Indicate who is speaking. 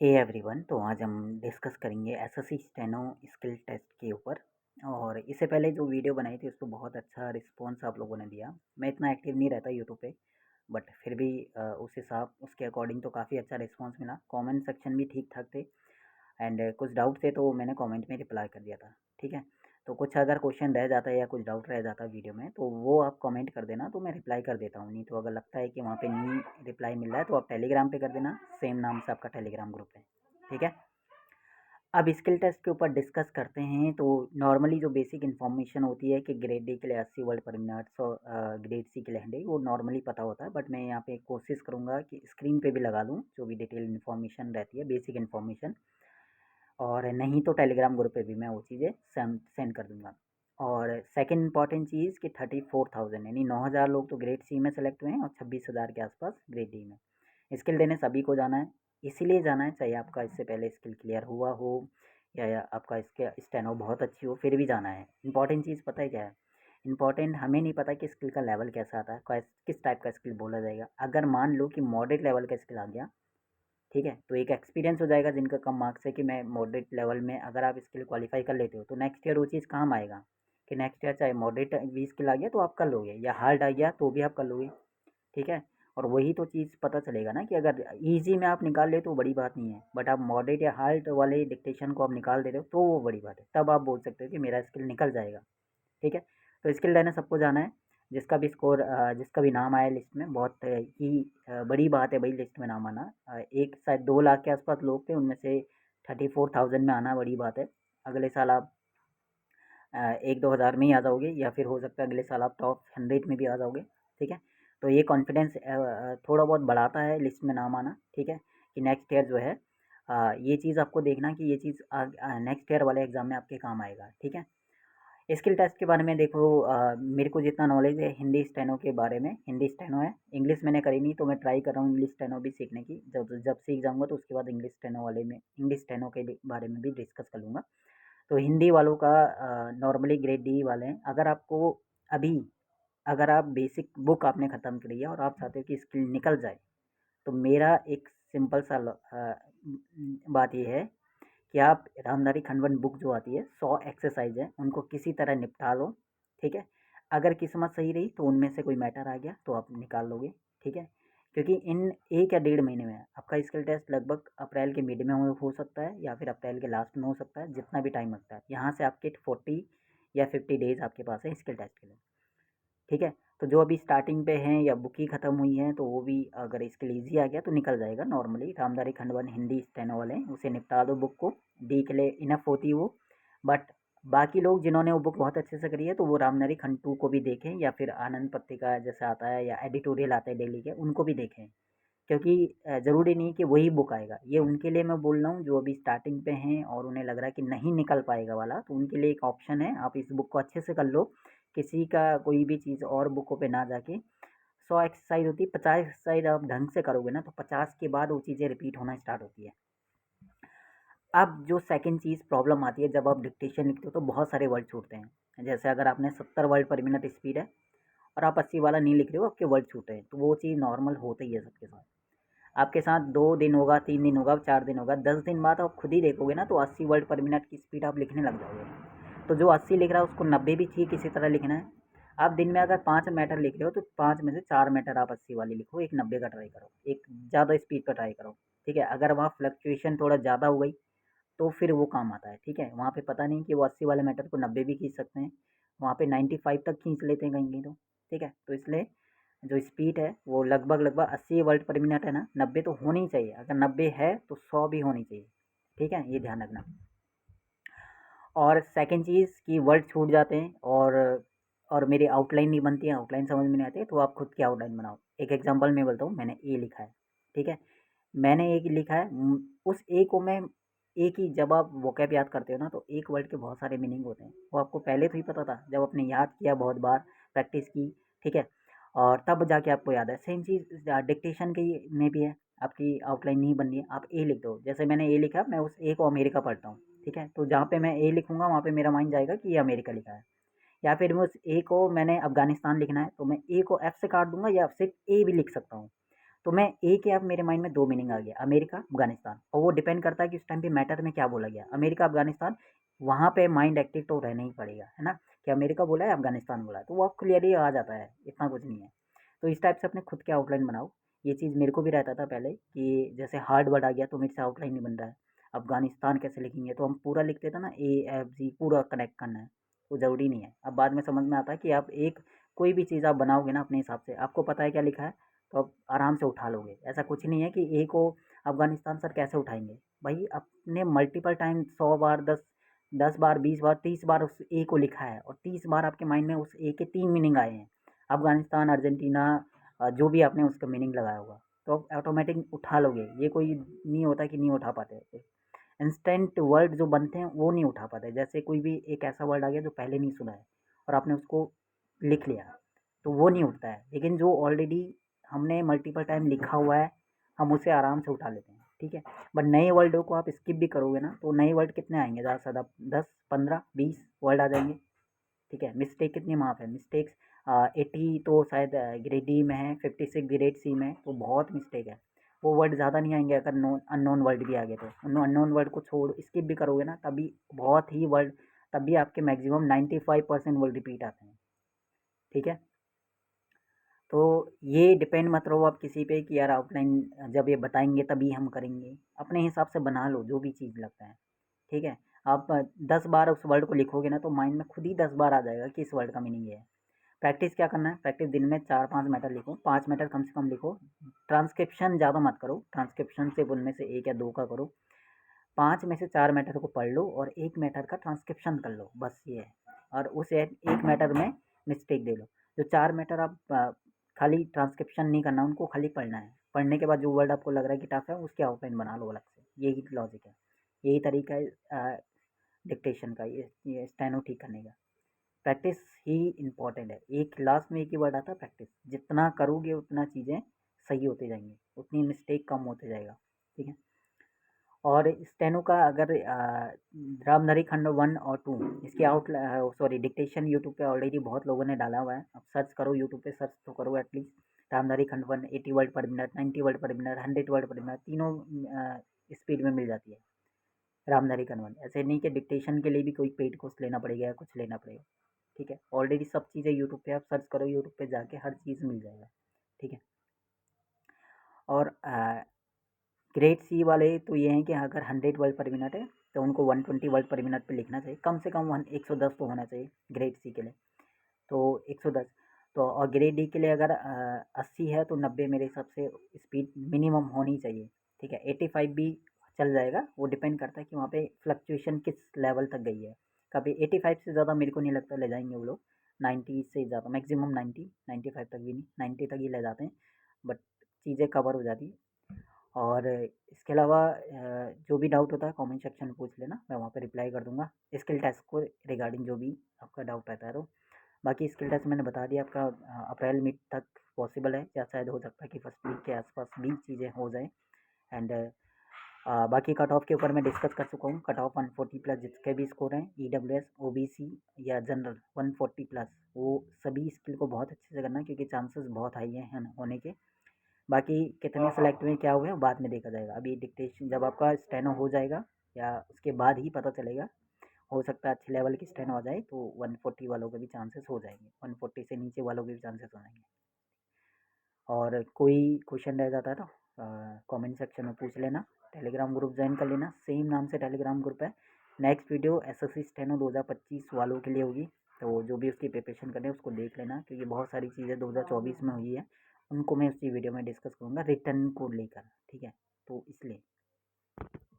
Speaker 1: Hey everyone, तो आज हम डिस्कस करेंगे एसएससी स्टेनो स्किल टेस्ट के ऊपर। और इससे पहले जो वीडियो बनाई थी उस पर बहुत अच्छा रिस्पॉन्स आप लोगों ने दिया। मैं इतना एक्टिव नहीं रहता यूट्यूब पे, बट फिर भी उस हिसाब उसके अकॉर्डिंग तो काफ़ी अच्छा रिस्पॉन्स मिला। कमेंट सेक्शन भी ठीक ठाक थे एंड कुछ डाउट थे तो मैंने कमेंट में रिप्लाई कर दिया था। ठीक है, तो कुछ अगर क्वेश्चन रह जाता है या कुछ डाउट रह जाता है वीडियो में तो वो आप कमेंट कर देना, तो मैं रिप्लाई कर देता हूँ। नहीं तो अगर लगता है कि वहाँ पे नहीं रिप्लाई मिल रहा है तो आप टेलीग्राम पे कर देना, सेम नाम से आपका टेलीग्राम ग्रुप है। ठीक है, अब स्किल टेस्ट के ऊपर डिस्कस करते हैं। तो नॉर्मली जो बेसिक इन्फॉर्मेशन होती है कि ग्रेड डी के लिए 80 वर्ड पर मिनट, ग्रेड सी के लिए 100, वो नॉर्मली पता होता है। बट मैं यहाँ पे कोशिश करूँगा कि स्क्रीन पे भी लगा दूँ जो भी डिटेल इन्फॉर्मेशन रहती है, बेसिक इन्फॉर्मेशन। और नहीं तो टेलीग्राम ग्रुप पे भी मैं वो चीज़ें सेंड कर दूँगा। और सेकंड इंपॉर्टेंट चीज़ कि 34,000 यानी 9,000 लोग तो ग्रेड सी में सेलेक्ट हुए हैं और 26,000 के आसपास ग्रेड डी में। स्किल देने सभी को जाना है, इसीलिए जाना है, चाहे आपका इससे पहले स्किल क्लियर हुआ हो या आपका इसके स्टेनो बहुत अच्छी हो, फिर भी जाना है। इंपॉर्टेंट चीज़ पता है क्या है? इंपॉर्टेंट हमें नहीं पता कि स्किल का लेवल कैसा आता है, किस टाइप का स्किल बोला जाएगा। अगर मान लो कि मॉडरेट लेवल का स्किल आ गया, ठीक है, तो एक एक्सपीरियंस हो जाएगा जिनका कम मार्क्स है कि मैं मॉडरेट लेवल में, अगर आप स्किल क्वालिफाई कर लेते हो तो नेक्स्ट ईयर वो चीज़ काम आएगा कि नेक्स्ट ईयर चाहे मॉडरेट भी स्किल आ गया तो आप कर लोगे, या हार्ड आ गया तो भी आप कर लोगे। ठीक है, और वही तो चीज़ पता चलेगा ना कि अगर ईजी में आप निकाल ले तो बड़ी बात नहीं है, बट आप मॉडरेट या हार्ड वाले डिक्टेशन को आप निकाल दे रहे हो तो वो बड़ी बात है। तब आप बोल सकते हो कि मेरा स्किल निकल जाएगा। ठीक है, तो स्किल लेने सबको जाना है। जिसका भी स्कोर जिसका भी नाम आया लिस्ट में, बहुत ही बड़ी बात है भाई लिस्ट में नाम आना। एक शायद 2 लाख के आसपास लोग थे, उनमें से 34,000 में आना बड़ी बात है। अगले साल आप 1-2 हज़ार में ही आ जाओगे, या फिर हो सकता है अगले साल आप टॉप 100 में भी आ जाओगे। ठीक है, तो ये कॉन्फिडेंस थोड़ा बहुत बढ़ाता है लिस्ट में नाम आना। ठीक है, कि नेक्स्ट ईयर जो है ये चीज़ आपको देखना कि ये चीज़ नेक्स्ट ईयर वाले एग्ज़ाम में आपके काम आएगा। ठीक है, स्किल टेस्ट के बारे में देखो, मेरे को जितना नॉलेज है हिंदी स्टेनो के बारे में, हिंदी स्टेनो है, इंग्लिश मैंने करी नहीं, तो मैं ट्राई कर रहा हूँ इंग्लिश स्टेनो भी सीखने की। जब जब सीख जाऊँगा तो उसके बाद इंग्लिश स्टेनो वाले में, इंग्लिश स्टेनो के बारे में भी डिस्कस कर लूँगा। तो हिंदी वालों का नॉर्मली ग्रेड डी वाले हैं। अगर आपको अभी, अगर आप बेसिक बुक आपने ख़त्म करी है और आप चाहते हो कि स्किल निकल जाए, तो मेरा एक सिंपल सा बात ये है कि आप रामधारी खंडवन बुक जो आती है, 100 एक्सरसाइज है, उनको किसी तरह निपटा लो। ठीक है, अगर किस्मत सही रही तो उनमें से कोई मैटर आ गया तो आप निकाल लोगे। ठीक है, क्योंकि इन 1 या 1.5 महीने में आपका स्किल टेस्ट लगभग अप्रैल के मिड में हो सकता है या फिर अप्रैल के लास्ट में हो सकता है, जितना भी टाइम लगता है। यहाँ से आपके 40 या 50 डेज आपके पास है स्किल टेस्ट के लिए। ठीक है, तो जो अभी स्टार्टिंग पे हैं या बुक ही ख़त्म हुई है तो वो भी अगर इसके लिए ईजी आ गया तो निकल जाएगा। नॉर्मली रामधारी खंडवन हिंदी स्टेनो वाले हैं, उसे निपटा दो बुक को, डी के लिए इनफ होती है वो। बट बाकी लोग जिन्होंने वो बुक बहुत अच्छे से करी है तो वो रामधारी खंड 2 को भी देखें, या फिर आनंद पत्रिका जैसा आता है या एडिटोरियल आता है डेली के, उनको भी देखें। क्योंकि ज़रूरी नहीं कि वही बुक आएगा, ये उनके लिए मैं बोल रहा हूँ जो अभी स्टार्टिंग पे हैं और उन्हें लग रहा है कि नहीं निकल पाएगा वाला, तो उनके लिए एक ऑप्शन है, आप इस बुक को अच्छे से कर लो। किसी का कोई भी चीज़ और बुकों पे ना जाके। 100 एक्सरसाइज होती है, 50 एक्सरसाइज आप ढंग से करोगे ना तो 50 के बाद वो चीज़ें रिपीट होना स्टार्ट होती है। अब जो सेकंड चीज़ प्रॉब्लम आती है, जब आप डिक्टेशन लिखते हो तो बहुत सारे वर्ड छूटते हैं। जैसे अगर आपने 70 वर्ड पर मिनट स्पीड है और आप 80 वाला नहीं लिख रहे हो, आपके वर्ड छूटे हैं, तो वो चीज़ नॉर्मल होता ही है सबके साथ। आपके साथ 2 दिन होगा, 3 दिन होगा, 4 दिन होगा, 10 दिन बाद आप खुद ही देखोगे ना तो 80 वर्ड पर मिनट की स्पीड आप लिखने लग जाओगे। तो जो 80 लिख रहा है उसको 90 भी ठीक इसी तरह लिखना है। आप दिन में अगर 5 मैटर लिख रहे हो तो 5 में से 4 मैटर आप 80 वाली लिखो, एक 90 का ट्राई करो, एक ज़्यादा स्पीड पर ट्राई करो। ठीक है, अगर वहाँ फ्लक्चुएशन थोड़ा ज़्यादा हो गई तो फिर वो काम आता है। ठीक है, वहाँ पे पता नहीं कि वो 80 वाले मैटर को 90 भी खींच सकते हैं, वहाँ पे 95 तक खींच लेते हैं कहीं कहीं तो। ठीक है, तो इसलिए जो स्पीड है वो लगभग लगभग 80 वर्ड पर मिनट है ना, 90 तो होनी चाहिए। अगर 90 है तो 100 भी होनी चाहिए। ठीक है, ये ध्यान रखना। और सेकंड चीज़ कि वर्ड छूट जाते हैं और मेरी आउटलाइन नहीं बनती है, आउटलाइन समझ में नहीं आती है, तो आप खुद की आउटलाइन बनाओ। एक एग्जांपल मैं बोलता हूँ, मैंने ए लिखा है। ठीक है, मैंने एक लिखा है, उस ए को मैं, एक ही, जब आप वोकैब याद करते हो ना तो एक वर्ड के बहुत सारे मीनिंग होते हैं, वो आपको पहले तो ही पता था जब आपने याद किया, बहुत बार प्रैक्टिस की। ठीक है, और तब जाके आपको याद है। सेम चीज़ डिक्टेशन के में भी है। आपकी आउटलाइन नहीं बन रही है, आप ए लिख दो। जैसे मैंने ए लिखा, मैं उस ए को अमेरिका पढ़ता हूँ। ठीक है, तो जहाँ पे मैं ए लिखूँगा वहाँ पे मेरा माइंड जाएगा कि ये अमेरिका लिखा है। या फिर मैं उस ए को, मैंने अफ़गानिस्तान लिखना है तो मैं ए को एफ से काट दूँगा या सिर्फ़ ए भी लिख सकता हूँ। तो मैं एक ही, अब मेरे माइंड में 2 मीनिंग आ गया, अमेरिका, अफ़गानिस्तान, और वो डिपेंड करता है कि उस टाइम पे मैटर में क्या बोला गया, अमेरिका, अफ़गानिस्तान, वहाँ पे माइंड एक्टिव तो रहना ही पड़ेगा, है ना? कि अमेरिका बोला है, अफ़गानिस्तान बोला है, तो वो अब क्लियरली आ जाता है, इतना कुछ नहीं है। तो इस टाइप से अपने खुद के आउटलाइन बनाओ। ये चीज़ मेरे को भी रहता था पहले कि जैसे हार्ड वर्ड आ गया तो मेरे से आउटलाइन नहीं बन रहा है। अफ़गानिस्तान कैसे लिखेंगे, तो हम पूरा लिख देते ना, ए, एफ, जी पूरा कनेक्ट करना है, वो ज़रूरी नहीं है। अब बाद में समझ में आता है कि आप एक कोई भी चीज़ आप बनाओगे ना अपने हिसाब से, आपको पता है क्या लिखा है, तो आप आराम से उठा लोगे। ऐसा कुछ नहीं है कि ए को अफ़गानिस्तान सर कैसे उठाएँगे? भाई आपने मल्टीपल टाइम 100 बार, 10 बार, 20 बार, 30 बार उस ए को लिखा है और 30 बार आपके माइंड में उस ए के 3 मीनिंग आए हैं। अफ़गानिस्तान, अर्जेंटीना, जो भी आपने उसका मीनिंग लगाया होगा, तो आप ऑटोमेटिक उठा लोगे। ये कोई नहीं होता कि नहीं उठा पाते। इंस्टेंट वर्ड जो बनते हैं वो नहीं उठा पाते। जैसे कोई भी एक ऐसा वर्ड आ गया जो पहले नहीं सुना है और आपने उसको लिख लिया, तो वो नहीं उठता है। लेकिन जो ऑलरेडी हमने मल्टीपल टाइम लिखा हुआ है, हम उसे आराम से उठा लेते हैं, ठीक है। बट नए वर्ड को आप स्किप भी करोगे ना, तो नए वर्ड कितने आएंगे? ज़्यादा से ज़्यादा 10, 15, 20 वर्ड आ जाएंगे, ठीक है। मिस्टेक कितनी माफ़ है? मिस्टेक्स 80 तो शायद ग्रेड डी में है, 56 ग्रेड सी में है, तो बहुत मिस्टेक है। वो वर्ड ज़्यादा नहीं आएंगे अगर अननोन वर्ड भी आ गए, तो अननोन वर्ड को छोड़ स्किप भी करोगे ना, तभी बहुत ही वर्ड, तभी आपके मैक्सिमम 95% वर्ड रिपीट आते हैं, ठीक है। तो ये डिपेंड मत रहो आप किसी पे कि यार आउटलाइन जब ये बताएंगे तभी हम करेंगे। अपने हिसाब से बना लो जो भी चीज़ लगता है, ठीक है। आप 10 बार उस वर्ड को लिखोगे ना, तो माइंड में खुद ही 10 बार आ जाएगा कि इस वर्ड का मीनिंग ये है। प्रैक्टिस क्या करना है? प्रैक्टिस दिन में 4-5 मैटर लिखो, 5 मैटर कम से कम लिखो। ट्रांसक्रिप्शन ज़्यादा मत करो, ट्रांसक्रिप्शन सिर्फ उनमें से 1 या 2 का करो। 5 में से 4 मैटर को पढ़ लो और 1 मैटर का ट्रांसक्रिप्शन कर लो, बस ये है। और उस एक मैटर में मिस्टेक दे लो। जो 4 मैटर आप खाली ट्रांसक्रिप्शन नहीं करना, उनको खाली पढ़ना है। पढ़ने के बाद जो वर्ड आपको लग रहा है कि टफ है, उसकी आउटलाइन बना लो अलग से। यही लॉजिक है, यही तरीका है डिक्टेशन का, ये स्टेनो ठीक करने का। प्रैक्टिस ही इम्पॉर्टेंट है। एक लास्ट में एक ही वर्ड आता है, प्रैक्टिस। जितना करोगे उतना चीज़ें सही होते जाएंगी, उतनी मिस्टेक कम होते जाएगा, ठीक है। और स्टेनो का अगर रामनरी खंड 1 और 2 इसके सॉरी डिक्टेशन यूट्यूब पे ऑलरेडी बहुत लोगों ने डाला हुआ है। अब सर्च करो, यूट्यूब पे सर्च तो करो एटलीस्ट। रामनरी खंड 1 80 वर्ड पर मिनट, 90 वर्ड पर मिनट, 100 वर्ड पर मिनट, तीनों स्पीड में मिल जाती है रामनरी खंड 1। ऐसे नहीं कि डिक्टेशन के लिए भी कोई पेड कोर्स लेना पड़ेगा या कुछ लेना पड़ेगा, ठीक है। ऑलरेडी सब चीज़ें यूट्यूब पे आप सर्च करो, यूट्यूब पे जाके हर चीज़ मिल जाएगा, ठीक है। और ग्रेड सी वाले तो ये हैं कि अगर 100 वर्ड पर मिनट है तो उनको 120 वर्ड पर मिनट पे लिखना चाहिए, कम से कम 110 तो होना चाहिए ग्रेड सी के लिए, तो 110। तो और ग्रेड डी के लिए अगर 80 है तो 90 मेरे हिसाब से स्पीड मिनिमम होनी चाहिए, ठीक है। 85 भी चल जाएगा, वो डिपेंड करता है कि वहाँ पे फ्लक्चुएशन किस लेवल तक गई है। कभी 85 से ज़्यादा मेरे को नहीं लगता ले जाएंगे वो लोग, 90 से ज़्यादा मैक्सिमम 90, 95 तक भी नहीं, 90 तक ही ले जाते हैं, बट चीज़ें कवर हो जाती है। और इसके अलावा जो भी डाउट होता है कमेंट सेक्शन में पूछ लेना, मैं वहाँ पे रिप्लाई कर दूँगा स्किल टेस्ट को रिगार्डिंग, जो भी आपका डाउट रहता है। तो बाकी स्किल टेस्ट मैंने बता दिया आपका अप्रैल मिड तक पॉसिबल है, या शायद हो सकता है कि फर्स्ट वीक के आसपास भी चीज़ें हो जाएँ। एंड बाकी कट ऑफ के ऊपर मैं डिस्कस कर चुका हूँ। कट ऑफ 140 प्लस जिसके भी स्कोर हैं, EWS, OBC या जनरल 140 प्लस, वो सभी स्किल को बहुत अच्छे से करना, क्योंकि चांसेस बहुत हाई हैं होने के। बाकी कितने सेलेक्ट हुए क्या हुए हैं बाद में देखा जाएगा। अभी डिक्टेशन जब आपका स्टेनो हो जाएगा या उसके बाद ही पता चलेगा, हो सकता है अच्छे लेवल की स्टेनो आ जाए तो 140 वालों के भी चांसेस हो जाएंगे, 140 से नीचे वालों के भी चांसेस हो जाएंगे। और कोई क्वेश्चन रह जाता है तो कमेंट सेक्शन में पूछ लेना, टेलीग्राम ग्रुप ज्वाइन कर लेना, सेम नाम से टेलीग्राम ग्रुप है। नेक्स्ट वीडियो SSC स्टेनो 2025 वालों के लिए होगी, तो जो भी उसकी प्रिपरेशन करें उसको देख लेना, क्योंकि बहुत सारी चीज़ें 2024 में हुई है, उनको मैं उसी वीडियो में डिस्कस करूँगा रिटर्न को लेकर, ठीक है। तो इसलिए